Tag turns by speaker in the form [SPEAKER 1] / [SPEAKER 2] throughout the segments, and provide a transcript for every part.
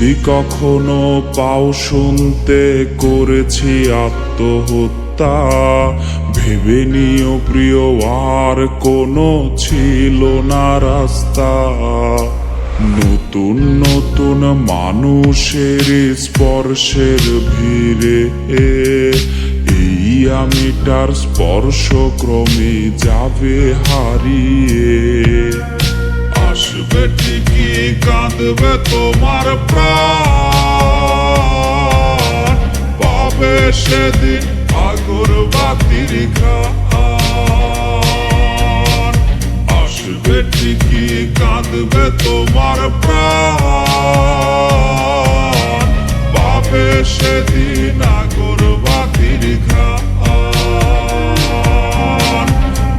[SPEAKER 1] যদি কখনো পাও শুনতে করেছি আত্মহত্যা, ভেবে নিও প্রিয় আর কোনো ছিল না রাস্তা। নতুন নতুন মানুষের স্পর্শের ভিড়ে এই আমিটার স্পর্শ ক্রমে যাবে হারিয়ে। আসবে ঠিকই কাঁদবে তোমার প্রাণ, পাবে সেদিন আগরবাতির ঘ্রাণ। আসবে ঠিকই কাঁদবে তোমার প্রাণ, পাবে সেদিন আগরবাতির ঘ্রাণ।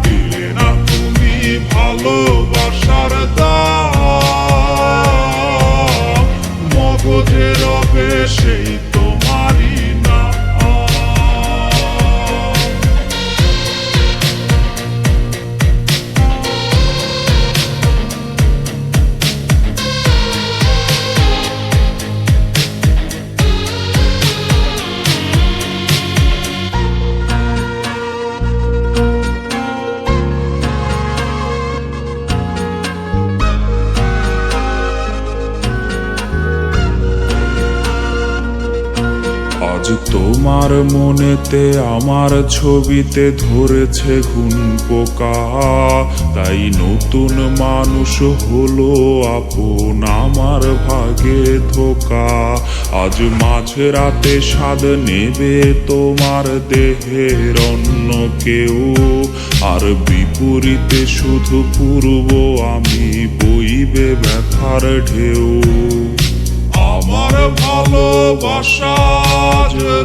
[SPEAKER 1] দিলে না তুমি ভালোবাসার দাম, মগজে রবে সেই তোমারই না। আজ তোমার মনেতে আমার ছবিতে ধরেছে ঘুন পোকা, তাই নতুন মানুষ হলো আপন আমার ভাগে ধোকা। আজ মাঝরাতে স্বাদ নেবে তোমার দেহের অন্য কেউ, আর বিপরীতে শুধু পূর্ব আমি বইবে ব্যথার ঢেউ। আমার ভালোবাসার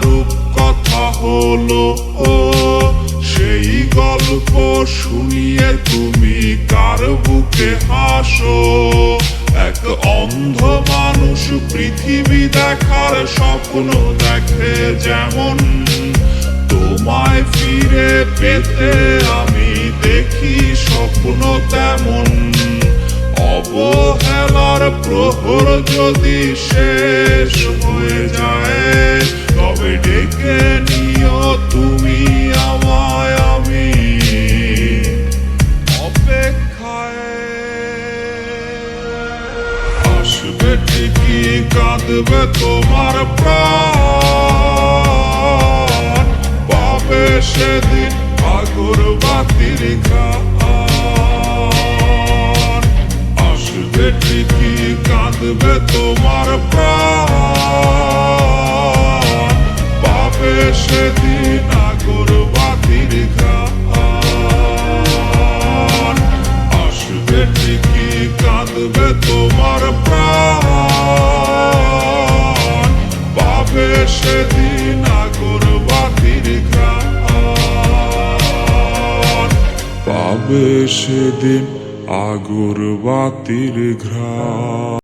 [SPEAKER 1] রূপ কথা হলো ও, সেই গল্প শুনিয়ে তুমি কার বুকে হাসো। এক অন্ধ মানুষ পৃথিবী দেখার স্বপ্ন দেখে যেমন, তোমায় ফিরে পেতে আমি দেখি স্বপ্ন তেমন। অবহেলার প্রহর যদি শেষ হয়ে যায়, তবে ডেকে নিও তুমি আমায়, আমি অপেক্ষায়। আসবে ঠিকই কাঁদবে তোমার প্রাণ, পাবে সেদিন আগরবাতির ঘ্রাণ। আসবে ঠিকই কাঁদবে তোমার প্রাণ, পাবে সেদিন আগরবাতির ঘ্রাণ। আসবে ঠিকই কাঁদবে তোমার প্রাণ, পাবে সেদিন আগরবাতির ঘ্রাণ। পাবে সেদিন আগরবাতির ঘ্রাণ।